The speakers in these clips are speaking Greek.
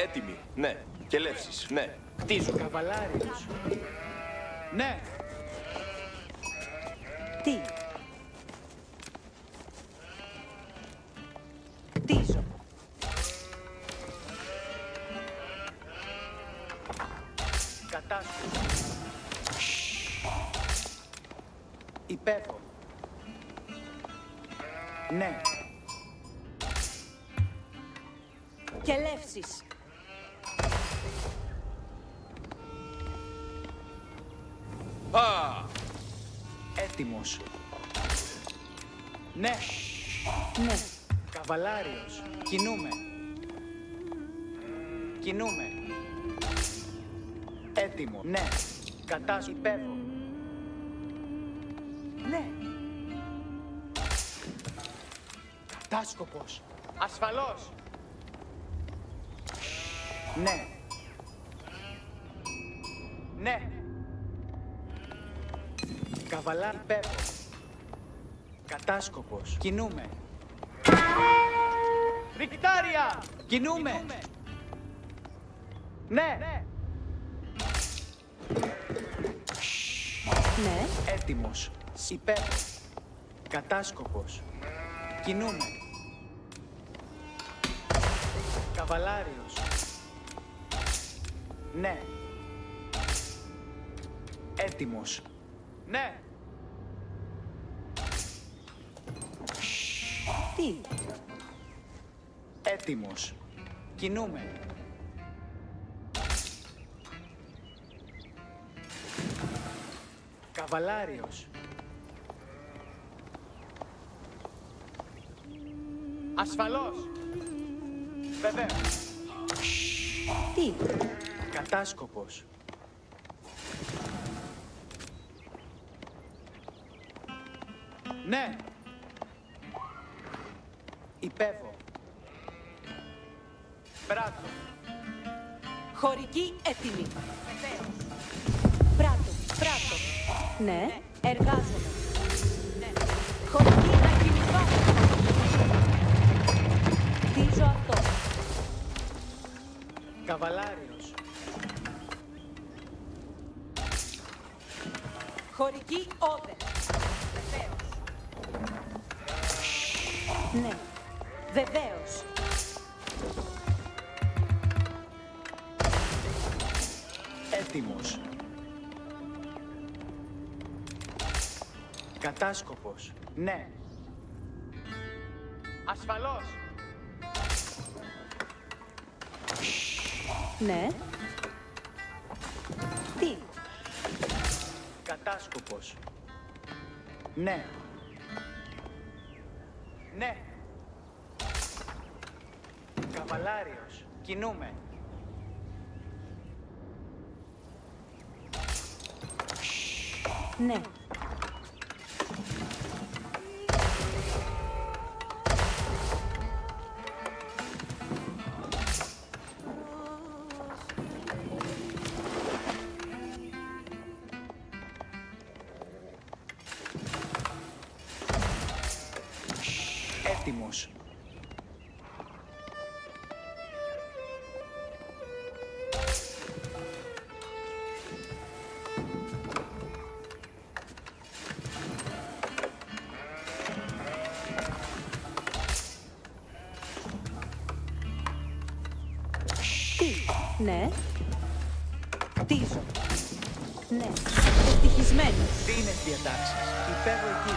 Έτοιμοι. Ναι. Και λεύσεις. Ναι. Κτίζω. Καβαλάριος. Ναι. Τι. Κτίζω. Κατάσκοπος. Υπέφω. Ναι. Και λεύσεις. Α! Έτοιμος. Ναι. Ναι. Καβαλάριος. Κινούμε. Κινούμε. Έτοιμο. Ναι. Κατάσκοπος. Υπέφω. Ναι. Κατάσκοπος. Ασφαλώς. Ναι. Ναι. Καβαλά υπέφω. Κατάσκοπος. Κινούμε. Ρικτάρια. Κινούμε. Ναι. Ναι. Έτοιμος. Υπέφω. Κατάσκοπος. Κινούμε. Καβαλάριος. Ναι. Έτοιμος. Ναι. Τι. Έτοιμος. Κινούμε. Καβαλάριος. Ασφαλώς. Βεβαίως. Τι. Κατάσκοπος. Ναι. Υπέφω. Πράττω. Χωρική έτοιμη. Πράττω. Πράττω. Ναι. Εργάζομαι. Ναι. Χωρική να κινηθώ. Κτίζω αυτό. Καβαλάριος. Χωρική όδε. Βεβαίως. Ναι. Βεβαίως. Έτοιμος. Κατάσκοπος. Ναι. Ασφαλώς. Ναι. Τι. Κατάσκοπος. Ναι. Ναι. Καβαλάριος. Κινούμε. Ναι. Έτοιμος. Τι. Ναι. Κτίζω. Ναι. Ευτυχισμένος. Τι είναι οι διατάξεις. Υπέβω εκεί.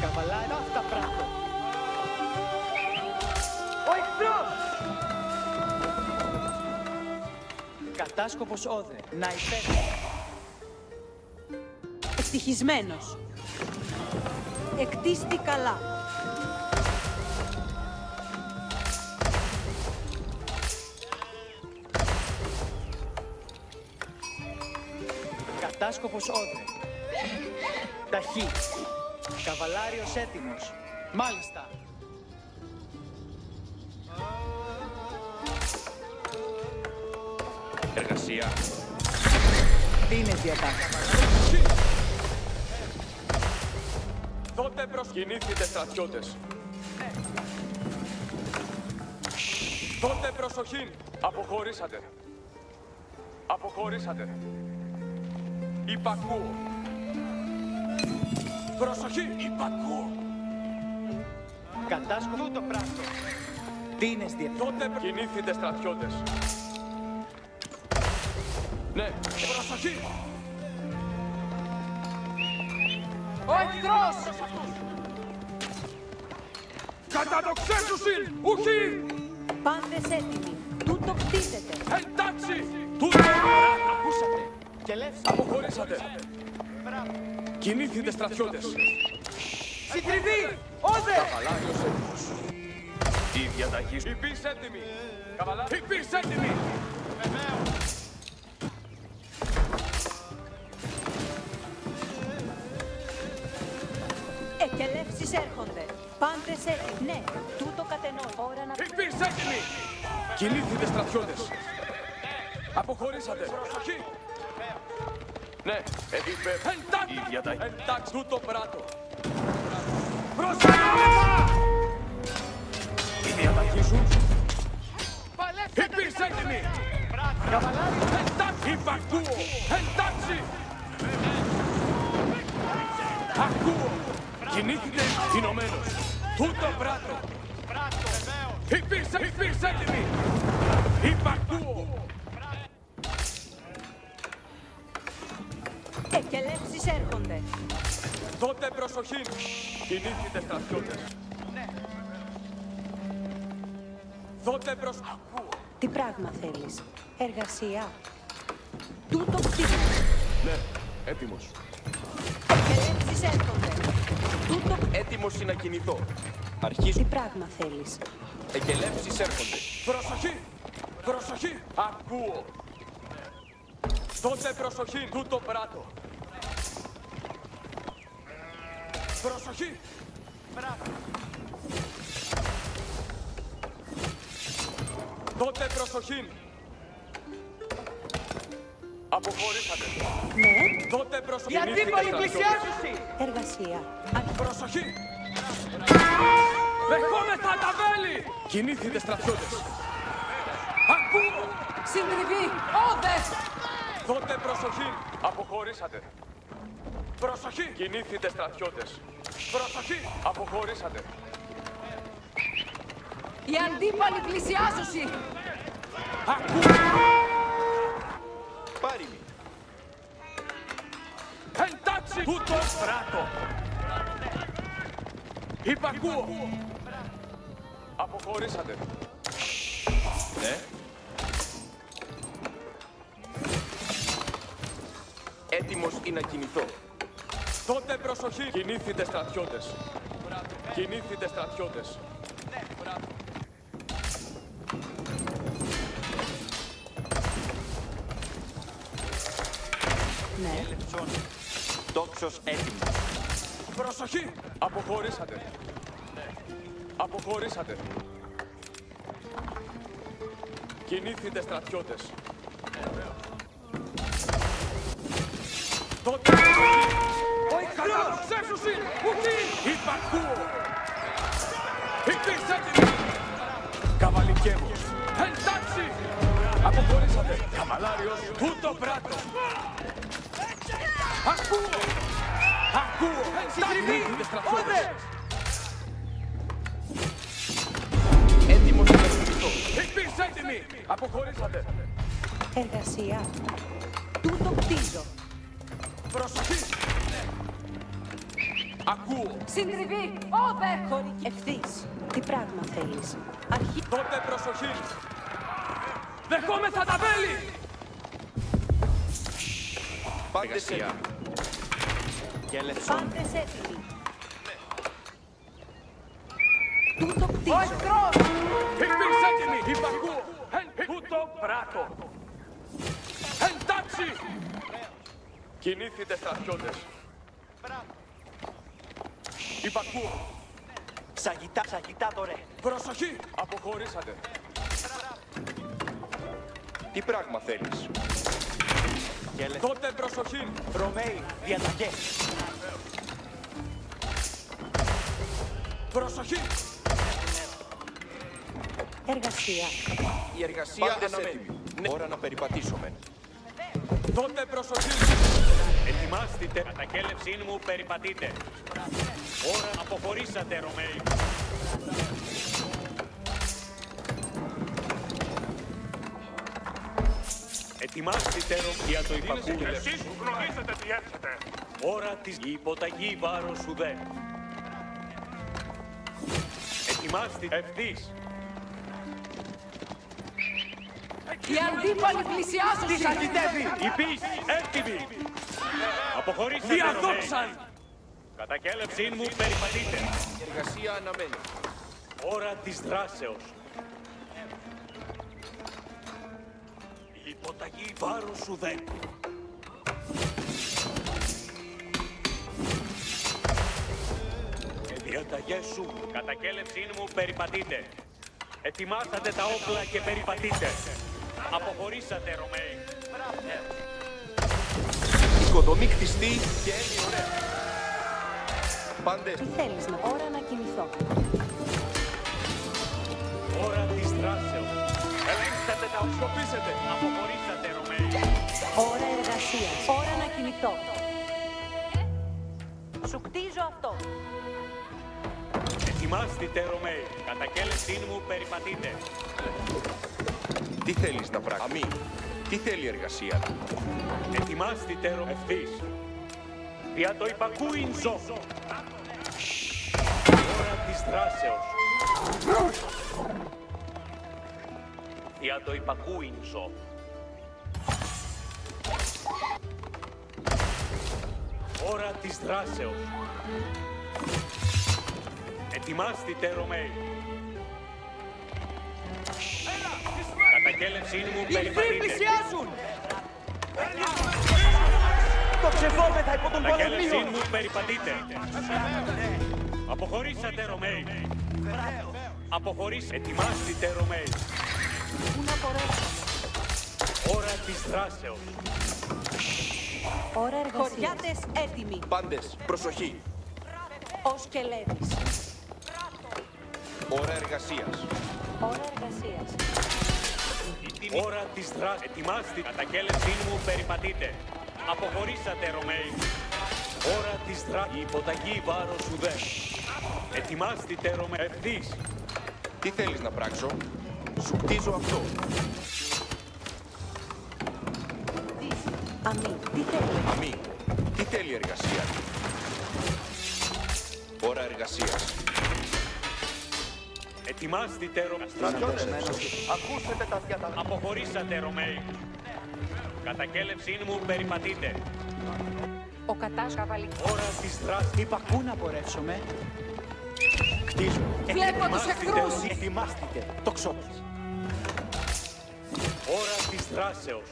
Καβαλάρι αυτά πράγμα. Ο εχθρός! Κατάσκοπος όδε. Να υπέφω. Ευτυχισμένος. Εκτίστη καλά. Κατάσκοπος όδε. Ταχύ. Καβαλάριος έτοιμος. Μάλιστα. Εργασία. Τι είναι διατάξεις. Τότε προσκυνήθητε στρατιώτες. Τότε προσοχή. Αποχωρήσατε. Αποχωρήσατε. Υπακούω. Προσοχή. Υπακούω. Κατάσκοπο το πράστο. Τίνες Τότε κινήθητε στρατιώτες. Ναι, προσοχή. Ο εχθρός! Κατά το ξέσουσιν, ουχή. Πάντες έτοιμοι. Τούτο κτίζεται. Εντάξει. Τούτο. Ακούσατε. Και λεύση. Αποχωρήσατε. Κινήθητε στρατιώτες. Συντριβή! Όδε! Καβαλάριος έτοιμος. Η διαταγή. Υπήρς έτοιμη. Καβαλάριος. Υπήρς έτοιμη. Εκελεύσεις έρχονται. Πάντες έτοιμοι. Ναι, τούτο κατενώ. Ώρα να... Υπήρς έτοιμη. Κινήθητε στρατιώτες. Αποχωρήσατε. Προσοχή. Ναι, εντάξει. Η διαταγή. Εντάξει, τούτο πράτο. Προσοχή. Η διαταγή σου. Υπήρς έτοιμη. Καβαλάρι! Εντάξει, υπακούω. Εντάξει. Ακούω. Κινήθηκε ενωμένος. Τούτο πράτο. Υπήρς έτοιμη. Υπακούω. Εκελεύσεις έρχονται. Τότε προσοχή. Κινήθητε στρατιώτες. Τότε ακούω. Τι πράγμα θέλεις. Εργασία. Τούτο κτίζεται. Ναι, έτοιμος. Εκελεύσεις έρχονται. Τούτο... Έτοιμος είναι να κινηθώ. Τι Αρχίζω. πράγμα θέλεις. Εκελεύσεις έρχονται. Προσοχή! Προσοχή! Ακούω. Τότε προσοχή. Τούτο πράτο. Προσοχή! Τότε προσοχή. Αποχωρήσατε. Ναι, Τότε προσοχή. Οι αντίπαλοι πλησιάζουσι! εργασία. Προσοχή! Δεχόμεθα τα βέλη! Κινήθητε στρατιώτες. Ακούω! Συντριβή! Όδε! Τότε προσοχή! Αποχωρήσατε. Προσοχή! Κινήθητε στρατιώτες. Προσοχή! Αποχωρήσατε. Οι αντίπαλοι πλησιάζουσι! Ακούω! Πάρει μη. Εντάξει! Τούτο πράτο! Υπακούω! Αποχωρήσατε. Ναι. Έτοιμος είναι να κινηθώ. Τότε προσοχή! Κινήθητε στρατιώτες. Κινήθητε στρατιώτες. Ναι, Τόξος έτοιμος. Προσοχή! Αποχωρήσατε. Αποχωρήσατε. Κινήθητε στρατιώτες. Τότε Ο εχθρός! ξέσουσι! Ουχή! Υπακούω! Υπήρξε έτοιμοι! Καβαλικεύω! Εντάξει! Αποχωρήσατε! Καβαλάριος! Τούτο πράτο! Ακούω! Ακούω! Κινήθητε στρατιώτες! Έτοιμος να κινηθώ! Υπήρξε έτοιμοι! Αποχωρήσατε! εργασία. Τούτο κτίζω. Προσοχή! Ακούω! Συντριβή! Όδε! Χωρική. Ευθύς. Τι πράγμα θέλεις. Αρχή. Τότε προσοχή! Δεχόμεθα τα βέλη! Πάντες έτοιμοι. Και λευσόν. Πάντες έτοιμοι. Τούτο κτίζω. Ο εχθρός! Υπήρξε έτοιμοι! Υπακούω! Τούτο πράτο! Εντάξει! Κινήθητε στρατιώτες. Υπακούω! Σαγητά τώρα. Προσοχή! Αποχωρήσατε. Τι πράγμα θέλεις. Και λευσόν. Τότε προσοχή! Ρωμαίοι, διαταγές. Προσοχή! Εργασία. Η εργασία Πάντες αναμένει. έτοιμοι. Ναι. Ώρα να περιπατήσουμε. Τότε προσοχή. Ετοιμάστε, κατακέλευσή μου περιπατείτε. Ώρα αποχωρήσατε, Ρωμαίοι. Ετοιμάστε, για το υπακούδε. Εσείς που γνωρίζετε τι έρχεται. Ώρα της υποταγή βάρος σου δε. Ετοιμάστε, ευθύς. Οι αντίπαλοι πλησιάζουν. Τι σαγητεύει! Η πίστη, έτοιμοι. Αποχωρήσατε, Διαδόξαν. Ρωμαίοι. Κατακέλευσή μου περιπατείτε. Η εργασία αναμένει. Ώρα της δράσεως. Η υποταγή βάρος σου δε. Διαταγές σου, κατακέλευσή μου περιπατείτε. Ετοιμάσατε τα όπλα και περιπατείτε. Αποχωρήσατε, Ρωμαίοι. Οικοδομή κτιστή και έννοια ωραία. Πάντες. Τι θέλεις να... Ώρα να κοιμηθώ. Ώρα της δράσεως. Ελέγξατε τα όπλα. Αποχωρήσατε, Ρωμαίοι. Ώρα εργασίας. Ώρα να κοιμηθώ. Σου κτίζω αυτό. Ετοιμάστε, Ρωμαίοι. Κατακέλευσή μου περιπατείτε. Τι θέλεις να πράξεις? Αμή. Τι θέλει η εργασία? Ετοιμάστε, Ρωμαίοι. Ευθύς. Δια το υπακούειν ζω. Ώρα της δράσεως. Δια το υπακούειν ζω. Ώρα της δράσεως. Ετοιμάστε, Ρωμαίοι. Κατακέλευσή μου περιπατείτε. πλησιάζουν! Το ξεφόμεθα υπό τον Κατακέλευσή κορονίο! μου περιπατείτε. Αποχωρήσατε, Ρωμαίοι. Αποχωρήσατε. Ετοιμάστε, Ρωμαίοι. Πού να μπορέσω. Ώρα της δράσεως. Ώρα εργασίας. Χωριάτες έτοιμοι. Πάντες. Προσοχή. Ο σκελέτης. Ώρα εργασίας. Ώρα εργασίας. Ώρα της δράσης. Ετοιμάστε. Κατακέλευσή μου περιπατείτε. Αποχωρήσατε, Ρωμαίοι. Ώρα της δράσης. Η υποταγή βάρος σου δε. Ετοιμάστε, Ρωμαίοι. Ευθύς. Τι θέλεις να πράξω? Σου κτίζω αυτό. Αμή. Τι θέλει. Αμή. Τι θέλει η εργασία? Ώρα εργασίας. Ετοιμάστε, Ρωμαίοι. Ακούσετε τα διαταγή. Αποχωρήσατε, Ρωμαίοι. Κατακέλευσή μου περιπατείτε. Ο κατάσκαβαλικός. Ώρα της δράσης. Είπα να πορεύσουμε. Κτίζω. Βλέπω τους εχθρούς. Ετοιμάστηκε. Το ξόπλες. Ώρα της δράσεως.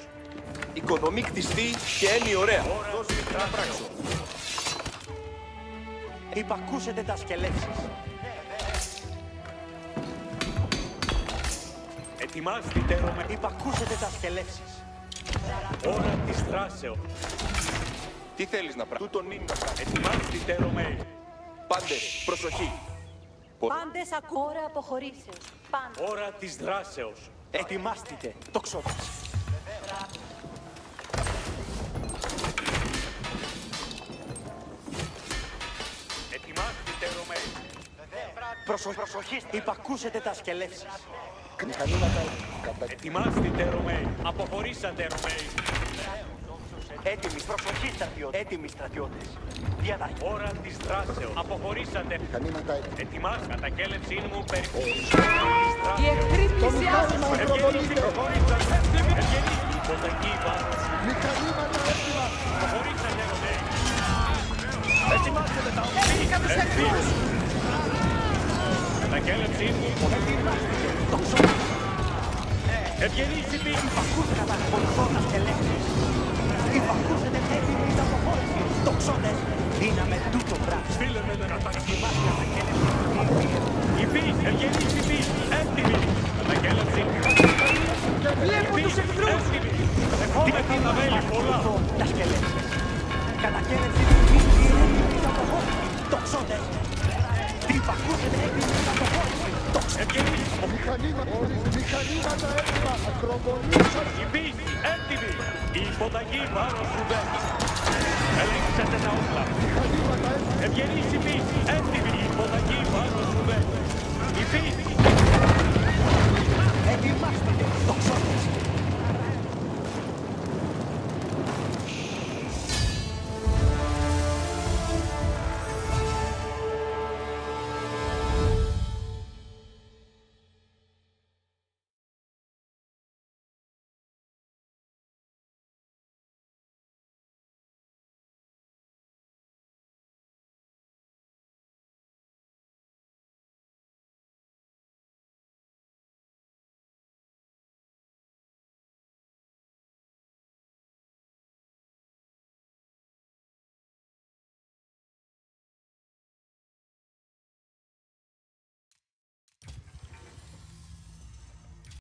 Οικοδομή κτιστή και έννοια ωραία. Ώρα της δράσεως. Υπακούσετε τα σκελέξεις. Ετοιμάστε, Ρωμαίοι. Υπακούσετε τα σκελέξεις. Ώρα της δράσεως. Τι θέλεις να πράξεις? Τούτον είναι να πράξεις. Ετοιμάστε, Ρωμαίοι. Πάντες. Προσοχή. Πάντες ακού. Ώρα αποχωρήσεως. Πάντες. Ώρα της δράσεως. Ετοιμάστηκε. Το ξόπλες. Ετοιμάστε, Ρωμαίοι. Προσοχή. Υπακούσετε τα σκελέξεις. Ετοιμάστε, Ρωμαίοι. Αποχωρήσατε, Ρωμαίοι. Έτοιμοι. Προσοχή, στρατιώτες. Έτοιμοι, στρατιώτες. Διαταγή. Ώρα της δράσεως. Αποχωρήσατε. Ετοιμάστε. Κατακέλευσή μου περιπτώσει. Οι εχθροί πλησιάζουν. Ευγενείς, προχωρήσατε. Ευγενείς. Υποταγή βάρος. Αποχωρήσατε, Ρωμαίοι. Ετοιμάστε τα όπλα. Βρήκα τους εχθρούς. Κατακέλευσή μου. Το ξόπλες. Ευγενείς οι πίστη. Υπακούσετε τα πολυθώνα σκελέξεις. Υπακούσετε έτοιμοι τα αποχώρηση. Το ξόπλες. Δύναμε τούτο πράγμα. Φίλε με τον Ετοιμάστε τα σκελέξεις. η πίστη. Ευγενείς η πίστη. Έτοιμοι. Κατακέλευσή μου. Και βλέπω τους εχθρούς. Έτοιμοι. Δέχομαι τα βέλη πολλά. Τα σκελέξεις. Κατακέλεψη του πίστη έτοιμοι τα αποχώρηση. Το ξόπλες. Υπακούσετε έτοιμοι τα αποχώρηση. Το Ευγενείς. Μηχανήματα έτοιμα. Ακροβολήσας. Η πίστη έτοιμη. Η υποταγή βάρος ουδέν. Ελέγξατε τα όπλα. Μηχανήματα έτοιμα. Ευγενείς η πίστη έτοιμη. Η υποταγή βάρος ουδέν. Η πίστη. Ετοιμάστε, τοξότες.